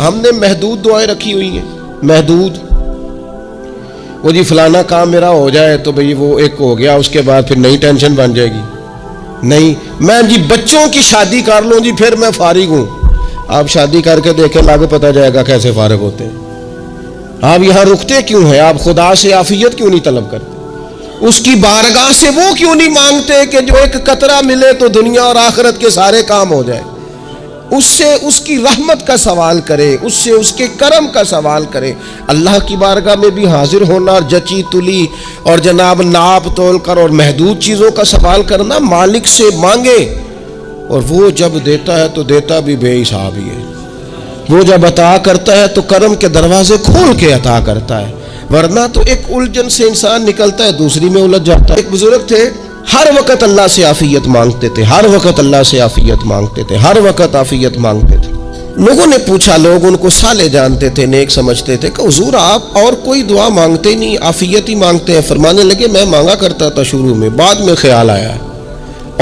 ہم نے محدود دعائیں رکھی ہوئی ہیں، محدود، وہ جی فلانا کام میرا ہو جائے تو بھئی وہ ایک ہو گیا، اس کے بعد پھر نئی ٹینشن بن جائے گی. نہیں، میں جی بچوں کی شادی کر لوں جی پھر میں فارغ ہوں. آپ شادی کر کے دیکھیں، لاگو پتہ جائے گا کیسے فارغ ہوتے ہیں. آپ یہاں رکتے کیوں ہیں؟ آپ خدا سے عافیت کیوں نہیں طلب کرتے؟ اس کی بارگاہ سے وہ کیوں نہیں مانگتے کہ جو ایک قطرہ ملے تو دنیا اور آخرت کے سارے کام ہو جائے؟ اس سے اس کی رحمت کا سوال کرے، اس سے اس کے کرم کا سوال کرے. اللہ کی بارگاہ میں بھی حاضر ہونا اور جچی تلی اور جناب ناپ تول کر اور محدود چیزوں کا سوال کرنا، مالک سے مانگے. اور وہ جب دیتا ہے تو دیتا بھی بے حساب ہی ہے. وہ جب عطا کرتا ہے تو کرم کے دروازے کھول کے عطا کرتا ہے، ورنہ تو ایک الجھن سے انسان نکلتا ہے دوسری میں الجھ جاتا ہے. ایک بزرگ تھے، ہر وقت اللہ سے عافیت مانگتے تھے، ہر وقت اللہ سے عافیت مانگتے تھے، ہر وقت عافیت مانگتے تھے. لوگوں نے پوچھا، لوگ ان کو صالح جانتے تھے، نیک سمجھتے تھے، کہ حضور آپ اور کوئی دعا مانگتے نہیں، عافیت ہی مانگتے ہیں. فرمانے لگے میں مانگا کرتا تھا شروع میں، بعد میں خیال آیا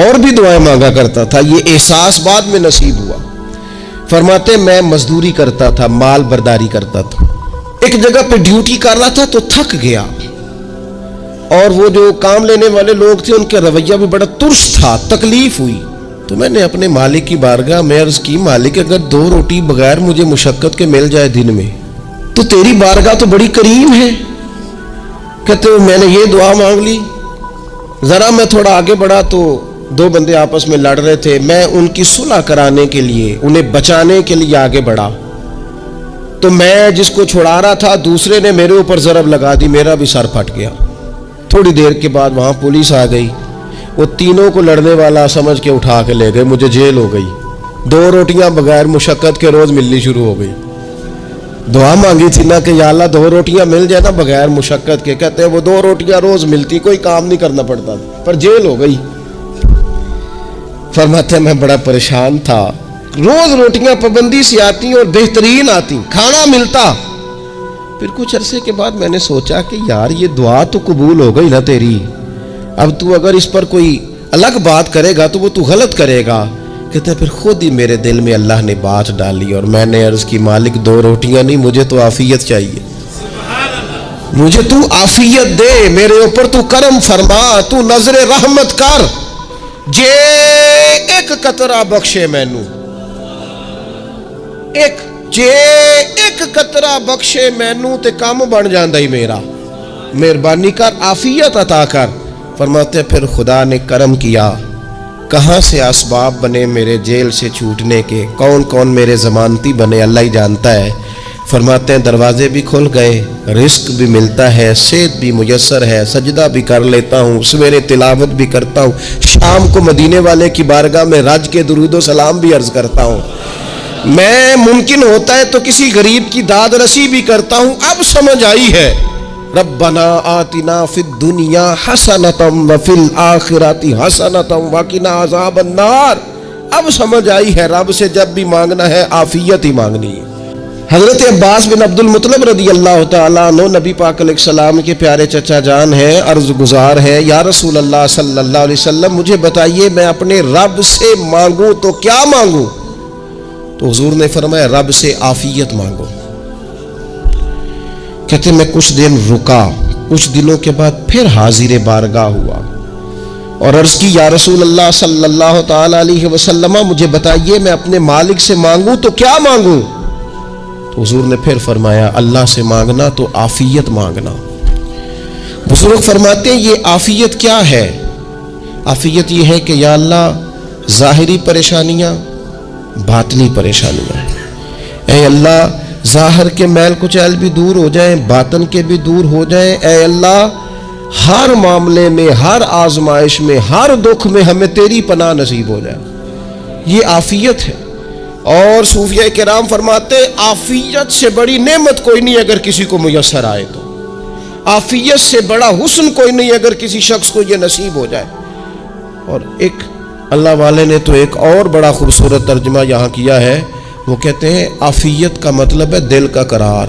اور بھی دعائیں مانگا کرتا تھا، یہ احساس بعد میں نصیب ہوا. فرماتے میں مزدوری کرتا تھا، مال برداری کرتا تھا، ایک جگہ پہ ڈیوٹی کر رہا تھا تو تھک گیا، اور وہ جو کام لینے والے لوگ تھے ان کا رویہ بھی بڑا ترش تھا، تکلیف ہوئی. تو میں نے اپنے مالک کی بارگاہ میں عرض کی، مالک اگر 2 روٹی بغیر مجھے مشقت کے مل جائے دن میں تو تیری بارگاہ تو بڑی کریم ہے. کہتے ہیں میں نے یہ دعا مانگ لی. ذرا میں تھوڑا آگے بڑھا تو 2 بندے آپس میں لڑ رہے تھے، میں ان کی صلح کرانے کے لیے، انہیں بچانے کے لیے آگے بڑھا. تو میں جس کو چھڑا رہا تھا دوسرے نے میرے اوپر ضرب لگا دی، میرا بھی سر پھٹ گیا. تھوڑی دیر کے بعد وہاں پولیس آ گئی، وہ تینوں کو لڑنے والا سمجھ کے اٹھا کے لے گئے، مجھے جیل ہو گئی. 2 روٹیاں بغیر مشقت کے روز ملنی شروع ہو گئی. دعا مانگی تھی نا کہ یا اللہ 2 روٹیاں مل جائے نا بغیر مشقت کے. کہتے ہیں وہ 2 روٹیاں روز ملتی، کوئی کام نہیں کرنا پڑتا، پر جیل ہو گئی. فرماتے ہیں میں بڑا پریشان تھا، روز روٹیاں پابندی سے آتی اور بہترین آتی، کھانا ملتا. پھر کچھ عرصے کے بعد میں نے سوچا کہ یار یہ دعا تو قبول ہو گئی نا تیری، اب تو اگر اس پر کوئی الگ بات کرے گا تو وہ تو غلط کرے گا. کہتے ہیں پھر خود ہی میرے دل میں اللہ نے بات ڈالی اور میں نے عرض کی، مالک 2 روٹیاں نہیں، مجھے تو عافیت چاہیے، مجھے تو عافیت دے، میرے اوپر تو کرم فرما، تو نظر رحمت کر، جے ایک قطرہ بخشے مینوں، جے ایک قطرہ بخشے مینوں تے کام بن جاندا ہی میرا، مہربانی کر، عافیت عطا کر. فرماتے پھر خدا نے کرم کیا، کہاں سے اسباب بنے میرے جیل سے چھوٹنے کے، کون کون میرے ضمانتی بنے اللہ ہی جانتا ہے. فرماتے ہیں دروازے بھی کھل گئے، رزق بھی ملتا ہے، صحت بھی میسر ہے، سجدہ بھی کر لیتا ہوں، سویرے تلاوت بھی کرتا ہوں، شام کو مدینے والے کی بارگاہ میں رج کے درود و سلام بھی عرض کرتا ہوں، میں ممکن ہوتا ہے تو کسی غریب کی داد رسی بھی کرتا ہوں. اب سمجھ آئی ہے، ربنا آتنا فی الدنیا حسنۃ وفی الآخرۃ حسنۃ وقنا عذاب النار. اب سمجھ آئی ہے رب سے جب بھی مانگنا ہے عافیت ہی مانگنی ہے. حضرت عباس بن عبد المطلب رضی اللہ تعالیٰ عنہ نبی پاک علیہ السلام کے پیارے چچا جان ہیں، عرض گزار ہیں، یا رسول اللہ صلی اللہ علیہ وسلم مجھے بتائیے میں اپنے رب سے مانگوں تو کیا مانگوں؟ تو حضور نے فرمایا رب سے عافیت مانگو. کہتے میں کچھ دن رکا، کچھ دنوں کے بعد پھر حاضر بارگاہ ہوا اور عرض کی، یا رسول اللہ صلی اللہ تعالیٰ علیہ وسلم مجھے بتائیے میں اپنے مالک سے مانگوں تو کیا مانگوں؟ تو حضور نے پھر فرمایا اللہ سے مانگنا تو عافیت مانگنا. بزرگ فرماتے ہیں یہ عافیت کیا ہے؟ عافیت یہ ہے کہ یا اللہ ظاہری پریشانیاں، باطنی پریشانیاں، اے اللہ ظاہر کے میل کچیل بھی دور ہو جائیں، باطن کے بھی دور ہو جائیں. اے اللہ ہر معاملے میں، ہر آزمائش میں، ہر دکھ میں ہمیں تیری پناہ نصیب ہو جائے. یہ عافیت ہے. اور صوفیہ کرام فرماتے عافیت سے بڑی نعمت کوئی نہیں اگر کسی کو میسر آئے تو، عافیت سے بڑا حسن کوئی نہیں اگر کسی شخص کو یہ نصیب ہو جائے. اور ایک اللہ والے نے تو ایک اور بڑا خوبصورت ترجمہ یہاں کیا ہے، وہ کہتے ہیں عافیت کا مطلب ہے دل کا قرار.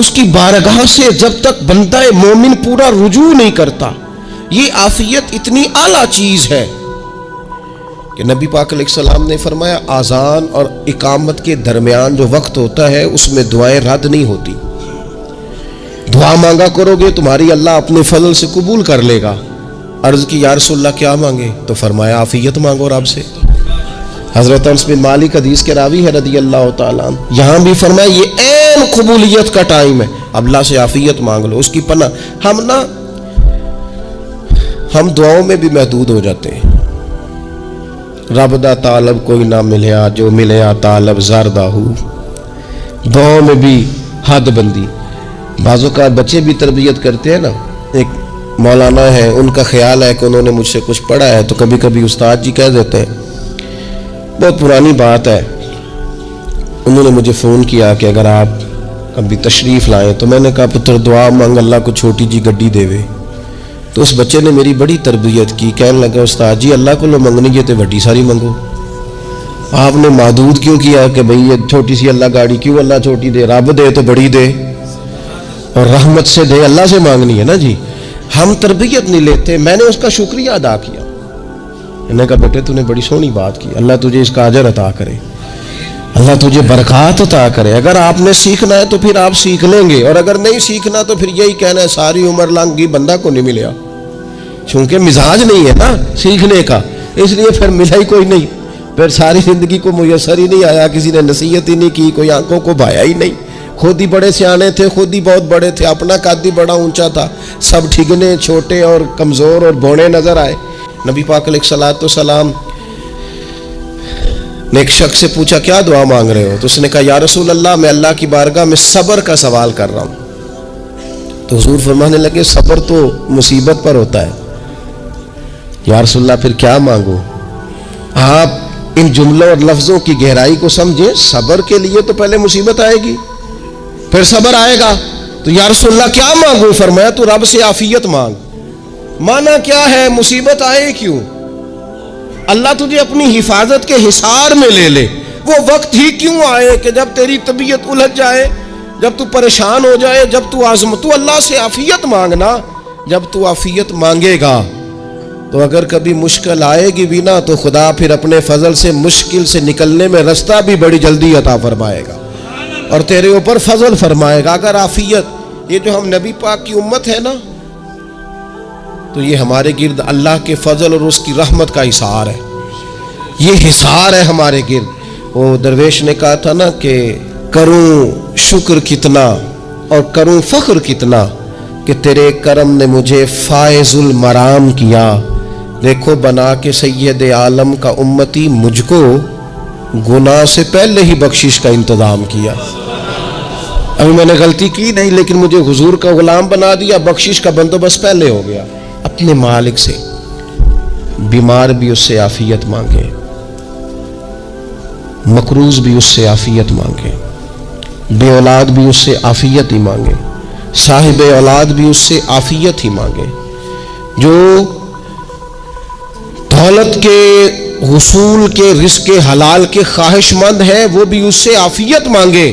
اس کی بارگاہ سے جب تک بندہ مومن پورا رجوع نہیں کرتا، یہ عافیت اتنی اعلیٰ چیز ہے کہ نبی پاک علیہ السلام نے فرمایا آذان اور اقامت کے درمیان جو وقت ہوتا ہے اس میں دعائیں رد نہیں ہوتی. دعا مانگا کرو گے تمہاری اللہ اپنے فضل سے قبول کر لے گا. عرض کی یا رسول اللہ کیا مانگے؟ تو فرمایا عافیت مانگو رب سے. حضرت انس بن مالک حدیث کے راوی ہے رضی اللہ تعالیٰ عنہ، یہاں بھی فرمایا یہ عین قبولیت کا ٹائم ہے، اب اللہ سے عافیت مانگ لو، اس کی پناہ. ہم دعاؤں میں بھی محدود ہو جاتے ہیں. رب دا طالب کوئی نہ ملیا، جو ملیا طالب زردہ ہو. دعاؤں میں بھی حد بندی. بعض اوقات بچے بھی تربیت کرتے ہیں نا. ایک مولانا ہے، ان کا خیال ہے کہ انہوں نے مجھ سے کچھ پڑھا ہے تو کبھی کبھی استاد جی کہہ دیتے ہیں، بہت پرانی بات ہے، انہوں نے مجھے فون کیا کہ اگر آپ کبھی تشریف لائیں، تو میں نے کہا پتر دعا مانگ اللہ کو چھوٹی جی گڈی دے وے. تو اس بچے نے میری بڑی تربیت کی، کہنے لگا استاد جی اللہ کو لو منگنی ہے تو وڈی ساری منگو. آپ نے محدود کیوں کیا کہ بھئی یہ چھوٹی سی اللہ گاڑی کیوں اللہ چھوٹی دے؟ رب دے تو بڑی دے اور رحمت سے دے، اللہ سے مانگنی ہے نا جی. ہم تربیت نہیں لیتے. میں نے اس کا شکریہ ادا کیا، میں نے کہا بیٹے تو نے بڑی سونی بات کی، اللہ تجھے اس کا اجر عطا کرے، اللہ تجھے برکات عطا کرے. اگر آپ نے سیکھنا ہے تو پھر آپ سیکھ لیں گے، اور اگر نہیں سیکھنا تو پھر یہی کہنا ہے ساری عمر لنگ گئی بندہ کو نہیں ملیا، چونکہ مزاج نہیں ہے نا سیکھنے کا، اس لیے پھر ملا ہی کوئی نہیں. پھر ساری زندگی کو میسر ہی نہیں آیا، کسی نے نصیحت ہی نہیں کی، کوئی آنکھوں کو بھایا ہی نہیں. خود ہی بڑے سیانے تھے، خود ہی بہت بڑے تھے، اپنا قد ہی بڑا اونچا تھا، سب ٹھگنے چھوٹے اور کمزور اور بونے نظر آئے. نبی پاک علیہ الصلوۃ والسلام نے ایک شخص سے پوچھا کیا دعا مانگ رہے ہو؟ تو اس نے کہا یا رسول اللہ میں اللہ کی بارگاہ میں صبر کا سوال کر رہا ہوں. تو حضور فرمانے لگے صبر تو مصیبت پر ہوتا ہے. یا رسول اللہ پھر کیا مانگو؟ آپ ان جملوں اور لفظوں کی گہرائی کو سمجھیں. صبر کے لیے تو پہلے مصیبت آئے گی، پھر صبر آئے گا. تو یا رسول اللہ کیا مانگو؟ فرمایا تو رب سے عافیت مانگ. مانا کیا ہے؟ مصیبت آئے کیوں؟ اللہ تجھے اپنی حفاظت کے حصار میں لے لے. وہ وقت ہی کیوں آئے کہ جب تیری طبیعت الجھ جائے، جب تو پریشان ہو جائے، جب تو تو اللہ سے عافیت مانگنا. جب تو عافیت مانگے گا تو اگر کبھی مشکل آئے گی بھی نا تو خدا پھر اپنے فضل سے مشکل سے نکلنے میں رستہ بھی بڑی جلدی عطا فرمائے گا اور تیرے اوپر فضل فرمائے گا. اگر عافیت، یہ جو ہم نبی پاک کی امت ہے نا، تو یہ ہمارے گرد اللہ کے فضل اور اس کی رحمت کا حصار ہے. یہ حصار ہے ہمارے گرد. وہ درویش نے کہا تھا نا کہ کروں شکر کتنا اور کروں فخر کتنا کہ تیرے کرم نے مجھے فائز المرام کیا. دیکھو بنا کے سید عالم کا امتی مجھ کو گناہ سے پہلے ہی بخشش کا انتظام کیا. ابھی میں نے غلطی کی نہیں، لیکن مجھے حضور کا غلام بنا دیا، بخشش کا بندوبست پہلے ہو گیا. اپنے مالک سے بیمار بھی اس سے عافیت مانگے، مقروض بھی اس سے عافیت مانگے، بے اولاد بھی اس سے عافیت ہی مانگے، صاحب اولاد بھی اس سے عافیت ہی مانگے، جو دولت کے حصول کے رزق حلال کے خواہش مند ہے وہ بھی اس سے عافیت مانگے،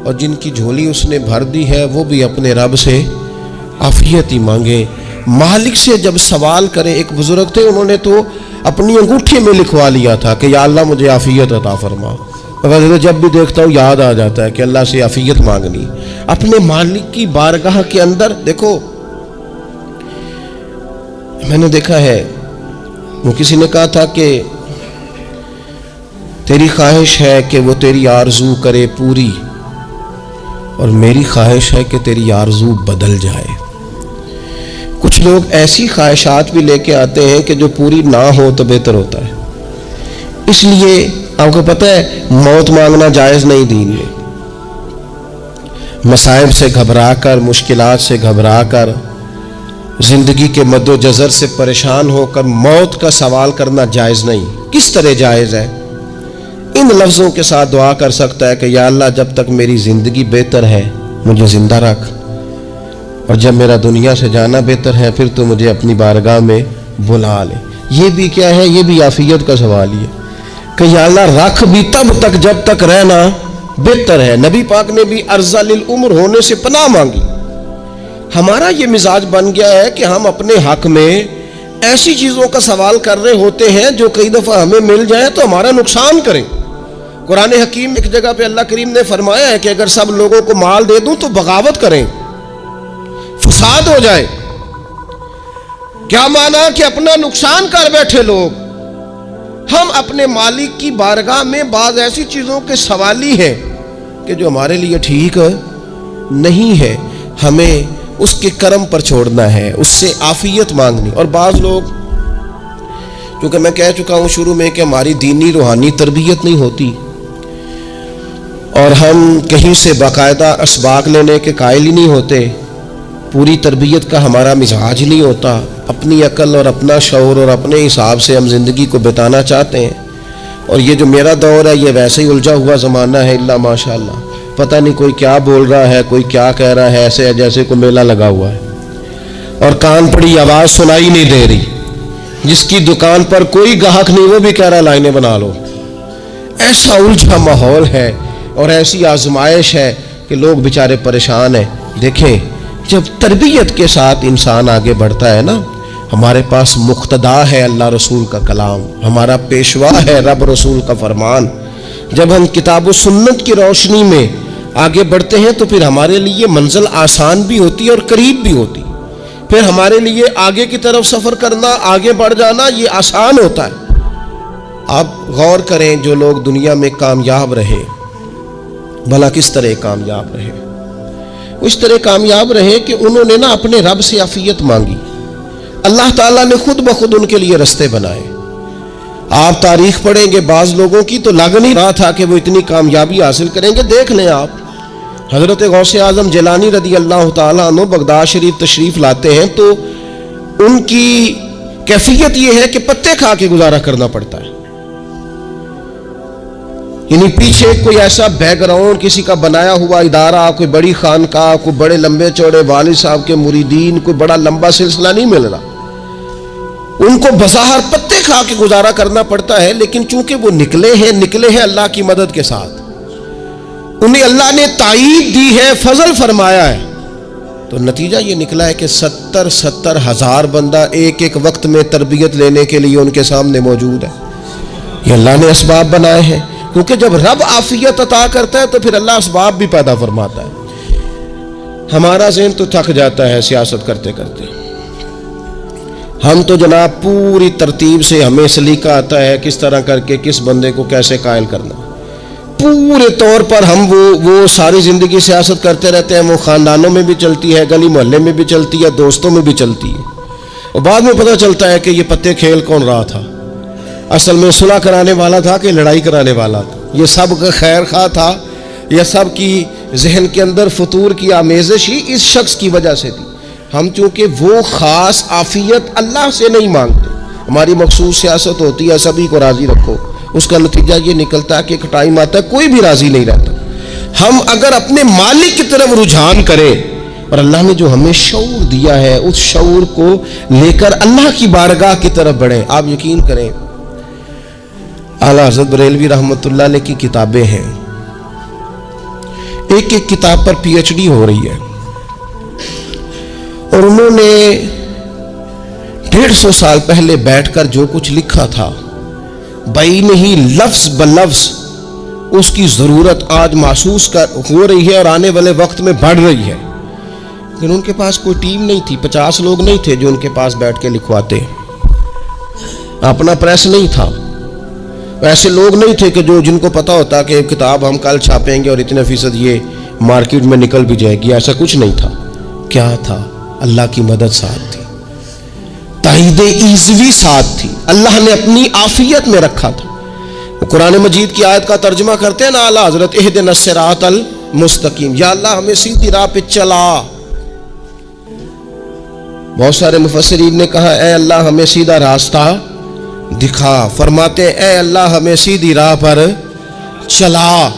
اور جن کی جھولی اس نے بھر دی ہے وہ بھی اپنے رب سے عافیت ہی مانگے. مالک سے جب سوال کرے، ایک بزرگ تھے انہوں نے تو اپنی انگوٹھی میں لکھوا لیا تھا کہ یا اللہ مجھے عافیت عطا فرما. مگر جب بھی دیکھتا ہوں یاد آ جاتا ہے کہ اللہ سے عافیت مانگنی. اپنے مالک کی بارگاہ کے اندر دیکھو، میں نے دیکھا ہے وہ کسی نے کہا تھا کہ تیری خواہش ہے کہ وہ تیری آرزو کرے پوری، اور میری خواہش ہے کہ تیری آرزو بدل جائے. کچھ لوگ ایسی خواہشات بھی لے کے آتے ہیں کہ جو پوری نہ ہو تو بہتر ہوتا ہے. اس لیے آپ کو پتہ ہے موت مانگنا جائز نہیں دین میں. مصائب سے گھبرا کر، مشکلات سے گھبرا کر، زندگی کے مد و جزر سے پریشان ہو کر موت کا سوال کرنا جائز نہیں. کس طرح جائز ہے؟ ان لفظوں کے ساتھ دعا کر سکتا ہے کہ یا اللہ جب تک میری زندگی بہتر ہے مجھے زندہ رکھ، اور جب میرا دنیا سے جانا بہتر ہے پھر تو مجھے اپنی بارگاہ میں بلا لے. یہ بھی کیا ہے؟ یہ بھی عافیت کا سوال ہی ہے کہ یا اللہ رکھ بھی تب تک جب تک رہنا بہتر ہے. نبی پاک نے بھی ارذل العمر ہونے سے پناہ مانگی. ہمارا یہ مزاج بن گیا ہے کہ ہم اپنے حق میں ایسی چیزوں کا سوال کر رہے ہوتے ہیں جو کئی دفعہ ہمیں مل جائیں تو ہمارا نقصان کریں. قرآن حکیم ایک جگہ پہ اللہ کریم نے فرمایا ہے کہ اگر سب لوگوں کو مال دے دوں تو بغاوت کریں, فساد ہو جائے. کیا مانا کہ اپنا نقصان کر بیٹھے لوگ. ہم اپنے مالک کی بارگاہ میں بعض ایسی چیزوں کے سوالی ہیں کہ جو ہمارے لیے ٹھیک نہیں ہے, ہمیں اس کے کرم پر چھوڑنا ہے, اس سے عافیت مانگنی. اور بعض لوگ, کیونکہ میں کہہ چکا ہوں شروع میں کہ ہماری دینی روحانی تربیت نہیں ہوتی اور ہم کہیں سے باقاعدہ اسباق لینے کے قائل ہی نہیں ہوتے, پوری تربیت کا ہمارا مزاج نہیں ہوتا, اپنی عقل اور اپنا شعور اور اپنے حساب سے ہم زندگی کو بتانا چاہتے ہیں. اور یہ جو میرا دور ہے یہ ویسے ہی الجھا ہوا زمانہ ہے, اللہ ماشاء اللہ, پتہ نہیں کوئی کیا بول رہا ہے, کوئی کیا کہہ رہا ہے, ایسے جیسے کوئی میلہ لگا ہوا ہے اور کان پڑی آواز سنائی نہیں دے رہی. جس کی دکان پر کوئی گاہک نہیں وہ بھی کہہ رہا لائنیں بنا لو. ایسا الجھا ماحول ہے اور ایسی آزمائش ہے کہ لوگ بیچارے پریشان ہیں. دیکھیں, جب تربیت کے ساتھ انسان آگے بڑھتا ہے نا, ہمارے پاس مقتدا ہے اللہ رسول کا کلام, ہمارا پیشوا ہے رب رسول کا فرمان. جب ہم کتاب و سنت کی روشنی میں آگے بڑھتے ہیں تو پھر ہمارے لیے منزل آسان بھی ہوتی ہے اور قریب بھی ہوتی. پھر ہمارے لیے آگے کی طرف سفر کرنا, آگے بڑھ جانا یہ آسان ہوتا ہے. آپ غور کریں, جو لوگ دنیا میں کامیاب رہے, بھلا کس طرح کامیاب رہے؟ اس طرح کامیاب رہے کہ انہوں نے نا اپنے رب سے عافیت مانگی. اللہ تعالیٰ نے خود بخود ان کے لیے رستے بنائے. آپ تاریخ پڑھیں گے بعض لوگوں کی تو لگ نہیں رہا تھا کہ وہ اتنی کامیابی حاصل کریں گے. دیکھ لیں آپ, حضرت غوث اعظم جیلانی رضی اللہ تعالیٰ عنہ بغداد شریف تشریف لاتے ہیں تو ان کی کیفیت یہ ہے کہ پتے کھا کے گزارا کرنا پڑتا ہے. یعنی پیچھے کوئی ایسا بیک گراؤنڈ کسی کا بنایا ہوا ادارہ, کوئی بڑی خانقاہ, کوئی بڑے لمبے چوڑے والد صاحب کے مریدین, کوئی بڑا لمبا سلسلہ نہیں مل رہا. ان کو بظاہر پتے کھا کے گزارا کرنا پڑتا ہے, لیکن چونکہ وہ نکلے ہیں اللہ کی مدد کے ساتھ, انہیں اللہ نے تائید دی ہے, فضل فرمایا ہے, تو نتیجہ یہ نکلا ہے کہ 70 ہزار بندہ ایک ایک وقت میں تربیت لینے کے لیے ان کے سامنے موجود ہے. یہ اللہ نے اسباب بنائے ہیں, کیونکہ جب رب عافیت عطا کرتا ہے تو پھر اللہ اسباب بھی پیدا فرماتا ہے. ہمارا ذہن تو تھک جاتا ہے سیاست کرتے کرتے. ہم تو جناب پوری ترتیب سے ہمیں سلیقہ آتا ہے کس طرح کر کے کس بندے کو کیسے قائل کرنا. پورے طور پر ہم وہ ساری زندگی سیاست کرتے رہتے ہیں. وہ خاندانوں میں بھی چلتی ہے, گلی محلے میں بھی چلتی ہے, دوستوں میں بھی چلتی ہے, اور بعد میں پتہ چلتا ہے کہ یہ پتے کھیل کون رہا تھا. اصل میں صلح کرانے والا تھا کہ لڑائی کرانے والا تھا. یہ سب کا خیر خواہ تھا, یہ سب کی ذہن کے اندر فطور کی آمیزش ہی اس شخص کی وجہ سے تھی. ہم چونکہ وہ خاص عافیت اللہ سے نہیں مانگتے, ہماری مخصوص سیاست ہوتی ہے سبھی کو راضی رکھو. اس کا نتیجہ یہ نکلتا ہے کہ ایک ٹائم آتا ہے کوئی بھی راضی نہیں رہتا. ہم اگر اپنے مالک کی طرف رجحان کریں اور اللہ نے جو ہمیں شعور دیا ہے اس شعور کو لے کر اللہ کی بارگاہ کی طرف بڑھیں. آپ یقین کریں, اعلیٰ حضرت بریلوی رحمۃ اللہ علیہ کی کتابیں ہیں, ایک ایک کتاب پر پی ایچ ڈی ہو رہی ہے, اور انہوں نے 150 سال پہلے بیٹھ کر جو کچھ لکھا تھا بین ہی لفظ بلفظ اس کی ضرورت آج محسوس ہو رہی ہے اور آنے والے وقت میں بڑھ رہی ہے. لیکن ان کے پاس کوئی ٹیم نہیں تھی, 50 لوگ نہیں تھے جو ان کے پاس بیٹھ کے لکھواتے, اپنا پریس نہیں تھا, ایسے لوگ نہیں تھے کہ جن کو پتا ہوتا کہ کتاب ہم کل چھاپیں گے اور اتنے فیصد یہ مارکیٹ میں نکل بھی جائے گی. ایسا کچھ نہیں تھا. کیا تھا؟ اللہ کی مدد ساتھ تھی, تائید ایزوی ساتھ تھی, اللہ نے اپنی عافیت میں رکھا تھا. وہ قرآن مجید کی آیت کا ترجمہ کرتے ہیں نا اعلیٰ حضرت, اہدنا الصراط المستقیم, یا اللہ ہمیں سیدھی راہ پہ چلا. بہت سارے مفسرین نے کہا اے اللہ ہمیں سیدھا راستہ دکھا. فرماتے اے اللہ ہمیں سیدھی راہ پر چلا.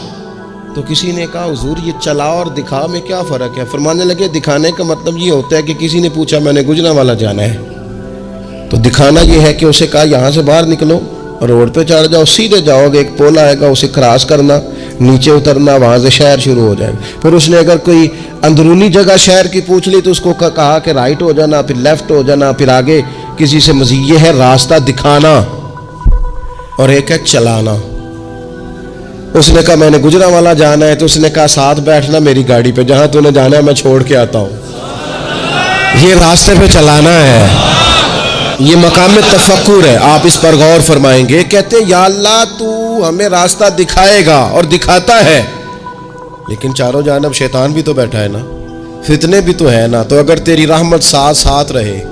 تو کسی نے کہا حضور یہ چلا اور دکھا میں کیا فرق ہے؟ فرمانے لگے دکھانے کا مطلب یہ ہوتا ہے کہ کسی نے پوچھا میں نے گجرانوالہ جانا ہے, تو دکھانا یہ ہے کہ اسے کہا یہاں سے باہر نکلو, روڈ پہ چڑھ جاؤ, سیدھے جاؤ گے, ایک پول آئے گا اسے کراس کرنا, نیچے اترنا، وہاں سے شہر شروع ہو جائے گا۔ پھر اس نے اگر کوئی اندرونی جگہ شہر کی پوچھ لی تو اس کو کہا کہ رائٹ ہو جانا، پھر لیفٹ ہو جانا، پھر آگے کسی سے مزید یہ ہے راستہ دکھانا اور ایک ہے چلانا۔ اس نے کہا میں نے گجرانوالا جانا ہے، تو اس نے کہا ساتھ بیٹھنا میری گاڑی پہ، جہاں تو نے جانا ہے میں چھوڑ کے آتا ہوں۔ یہ راستے پہ چلانا ہے، یہ مقام تفکر ہے، آپ اس پر غور فرمائیں گے۔ کہتے ہیں یا اللہ تو ہمیں راستہ دکھائے گا اور دکھاتا ہے، لیکن چاروں جانب شیطان بھی تو بیٹھا ہے نا، فتنے بھی تو ہے نا، تو اگر تیری رحمت ساتھ ساتھ رہے،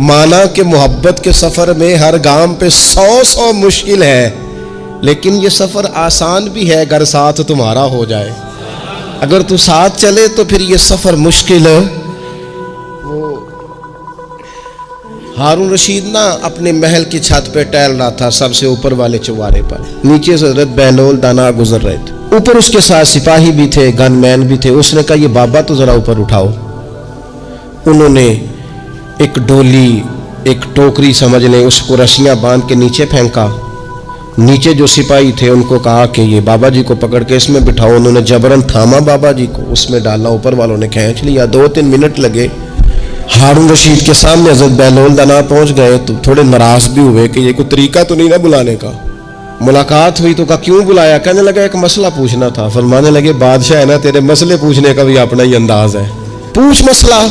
مانا کہ محبت کے سفر میں ہر گام پہ 100 مشکل ہے، لیکن یہ سفر آسان بھی ہے اگر ساتھ تمہارا ہو جائے۔ اگر تو ساتھ چلے تو پھر یہ سفر مشکل ہے۔ وہ ہارون رشید نا اپنے محل کی چھت پہ ٹہل رہا تھا، سب سے اوپر والے چوارے پر، نیچے سے حضرت بہلول دانا گزر رہے تھے، اوپر اس کے ساتھ سپاہی بھی تھے، گن مین بھی تھے۔ اس نے کہا یہ بابا تو ذرا اوپر اٹھاؤ۔ انہوں نے ایک ڈولی، ایک ٹوکری سمجھ لیں، اس کو رسیاں باندھ کے نیچے پھینکا۔ نیچے جو سپاہی تھے ان کو کہا کہ یہ بابا جی کو پکڑ کے اس میں بٹھاؤ۔ انہوں نے جبرن تھاما بابا جی کو، اس میں ڈالا، اوپر والوں نے کھینچ لیا۔ 2-3 منٹ لگے۔ ہارون رشید کے سامنے حضرت بہلول دانا پہنچ گئے تو تھوڑے ناراض بھی ہوئے کہ یہ کوئی طریقہ تو نہیں نا بلانے کا۔ ملاقات ہوئی تو کہا کیوں بلایا؟ کہنے لگا ایک مسئلہ پوچھنا تھا۔ فرمانے لگے بادشاہ ہے نا، تیرے مسئلے پوچھنے کا بھی اپنا ہی انداز ہے، پوچھ مسئلہ۔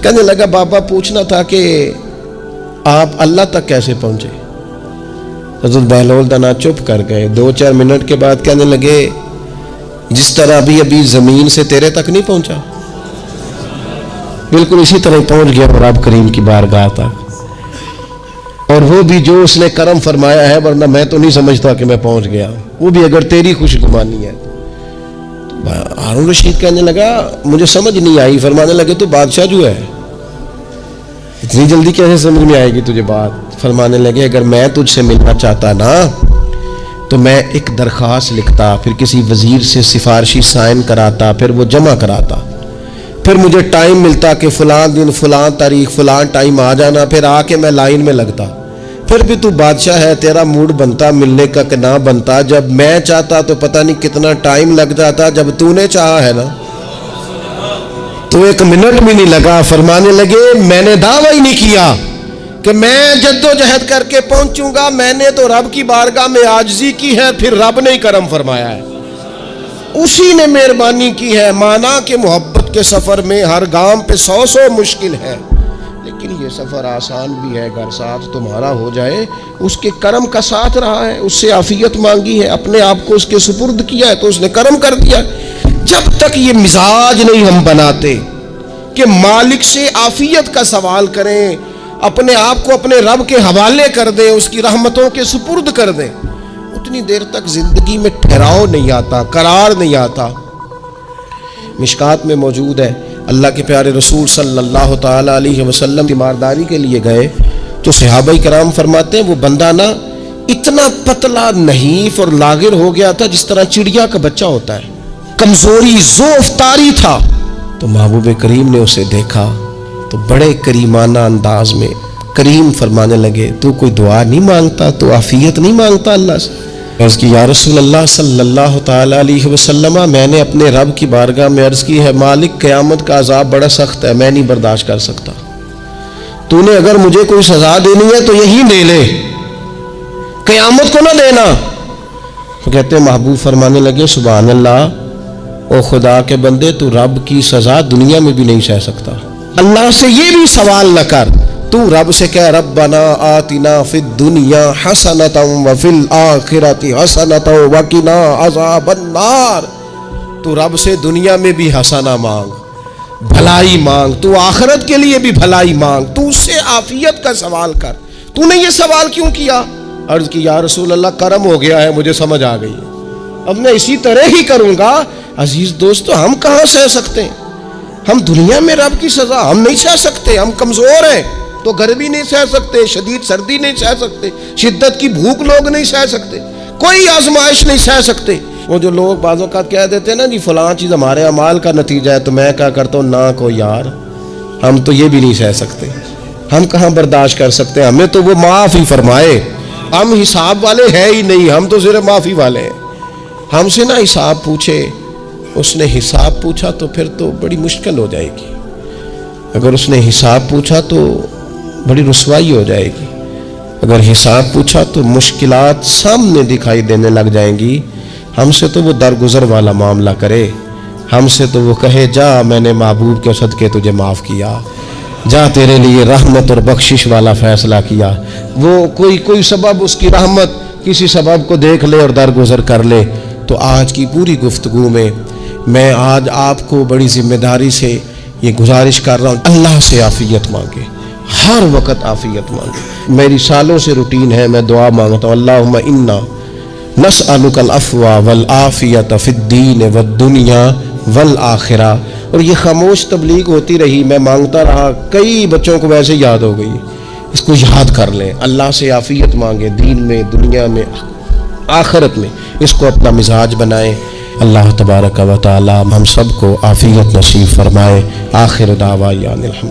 کہنے لگا بابا پوچھنا تھا کہ آپ اللہ تک کیسے پہنچے؟ حضرت بہلول دانا چپ کر گئے۔ 2-4 منٹ کے بعد کہنے لگے جس طرح ابھی زمین سے تیرے تک نہیں پہنچا، بالکل اسی طرح پہنچ گیا رب کریم کی بارگاہ تک، اور وہ بھی جو اس نے کرم فرمایا ہے، ورنہ میں تو نہیں سمجھتا کہ میں پہنچ گیا، وہ بھی اگر تیری خوش گمانی ہے۔ ہارون رشید کہنے لگا مجھے سمجھ نہیں آئی۔ فرمانے لگے تو بادشاہ جو ہے، اتنی جلدی کیسے سمجھ میں آئے گی تجھے بات؟ فرمانے لگے اگر میں تجھ سے ملنا چاہتا نا تو میں ایک درخواست لکھتا، پھر کسی وزیر سے سفارشی سائن کراتا، پھر وہ جمع کراتا، پھر مجھے ٹائم ملتا کہ فلاں دن فلاں تاریخ فلاں ٹائم آ جانا، پھر آ کے میں لائن میں لگتا۔ پھر بھی تو بادشاہ ہے، تیرا موڈ بنتا ملنے کا کہ نہ بنتا۔ جب میں چاہتا تو پتہ نہیں کتنا ٹائم لگ جاتا، جب تو نے چاہا ہے نا تو 1 منٹ بھی نہیں لگا۔ فرمانے لگے میں نے دعویٰ ہی نہیں کیا کہ میں جدوجہد کر کے پہنچوں گا، میں نے تو رب کی بارگاہ میں عاجزی کی ہے، پھر رب نے ہی کرم فرمایا ہے، اسی نے مہربانی کی ہے۔ مانا کہ محبت کے سفر میں ہر گام پہ 100 مشکل ہے، لیکن یہ سفر آسان بھی ہے اگر ساتھ تمہارا ہو جائے۔ اس کے کرم کا ساتھ رہا ہے، اس سے عافیت مانگی ہے، اپنے آپ کو اس کے سپرد کیا ہے تو اس نے کرم کر دیا۔ جب تک یہ مزاج نہیں ہم بناتے کہ مالک سے عافیت کا سوال کریں، اپنے آپ کو اپنے رب کے حوالے کر دیں، اس کی رحمتوں کے سپرد کر دیں، اتنی دیر تک زندگی میں ٹھہراؤ نہیں آتا، قرار نہیں آتا۔ مشکات میں موجود ہے، اللہ کے پیارے رسول صلی اللہ تعالی علیہ وسلم تیمارداری کے لیے گئے تو صحابہ کرام فرماتے ہیں وہ بندہ نا اتنا پتلا نحیف اور لاغر ہو گیا تھا جس طرح چڑیا کا بچہ ہوتا ہے، کمزوری ضعف طاری تھا۔ تو محبوب کریم نے اسے دیکھا تو بڑے کریمانہ انداز میں کریم فرمانے لگے تو کوئی دعا نہیں مانگتا، تو عافیت نہیں مانگتا اللہ سے؟ عرض کی یا رسول اللہ صلی اللہ تعالی علیہ وسلم، میں نے اپنے رب کی بارگاہ میں عرض کی ہے مالک قیامت کا عذاب بڑا سخت ہے، میں نہیں برداشت کر سکتا، تو نے اگر مجھے کوئی سزا دینی ہے تو یہی دے لے، قیامت کو نہ دینا۔ تو کہتے ہیں محبوب فرمانے لگے سبحان اللہ، او خدا کے بندے تو رب کی سزا دنیا میں بھی نہیں سہ سکتا، اللہ سے یہ بھی سوال نہ کر، تو رب سے کہہ ربنا آتنا فی الدنیا حسنۃ وفی الآخرۃ حسنۃ وقنا عذاب النار۔ تو رب سے دنیا میں بھی حسنہ مانگ، بھلائی مانگ، تو آخرت کے لیے بھی بھلائی مانگ، تو اس سے عافیت کا سوال کر۔ تو نے یہ سوال کیوں کیا؟ عرض کی یا رسول اللہ کرم ہو گیا ہے، مجھے سمجھ آ گئی ہے، اب میں اسی طرح ہی کروں گا۔ عزیز دوستو ہم کہاں سہ سکتے ہیں؟ ہم دنیا میں رب کی سزا ہم نہیں سہ سکتے، ہم کمزور ہیں تو گرمی نہیں سہ سکتے، شدید سردی نہیں سہ سکتے، شدت کی بھوک لوگ نہیں سہ سکتے، کوئی آزمائش نہیں سہ سکتے۔ وہ جو لوگ بعض اوقات کہہ دیتے ہیں نا جی فلاں چیز ہمارے اعمال کا نتیجہ ہے، تو میں کیا کرتا ہوں نہ کو یار ہم تو یہ بھی نہیں سہ سکتے، ہم کہاں برداشت کر سکتے ہیں، ہمیں تو وہ معاف ہی فرمائے، ہم حساب والے ہیں ہی نہیں، ہم تو صرف معافی والے ہیں، ہم سے نہ حساب پوچھے، اس نے حساب پوچھا تو پھر تو بڑی مشکل ہو جائے گی، اگر اس نے حساب پوچھا تو بڑی رسوائی ہو جائے گی، اگر حساب پوچھا تو مشکلات سامنے دکھائی دینے لگ جائیں گی۔ ہم سے تو وہ درگزر والا معاملہ کرے، ہم سے تو وہ کہے جا میں نے محبوب کے صدقے تجھے معاف کیا، جا تیرے لیے رحمت اور بخشش والا فیصلہ کیا۔ وہ کوئی سبب، اس کی رحمت کسی سبب کو دیکھ لے اور درگزر کر لے۔ تو آج کی پوری گفتگو میں آج آپ کو بڑی ذمہ داری سے یہ گزارش کر رہا ہوں، اللہ سے عافیت مانگے، ہر وقت عافیت مانگے۔ میری سالوں سے روٹین ہے، میں دعا مانگتا ہوں، اللہم انا نسألک العفو والعافیت فی الدین والدنیا والآخرہ۔ اور یہ خاموش تبلیغ ہوتی رہی، میں مانگتا رہا، کئی بچوں کو ویسے یاد ہو گئی، اس کو یاد کر لیں، اللہ سے عافیت مانگے، دین میں، دنیا میں، آخرت میں، اس کو اپنا مزاج بنائیں۔ اللہ تبارک و تعالی ہم سب کو عافیت نصیب فرمائے۔ آخر دعوانا الحمد۔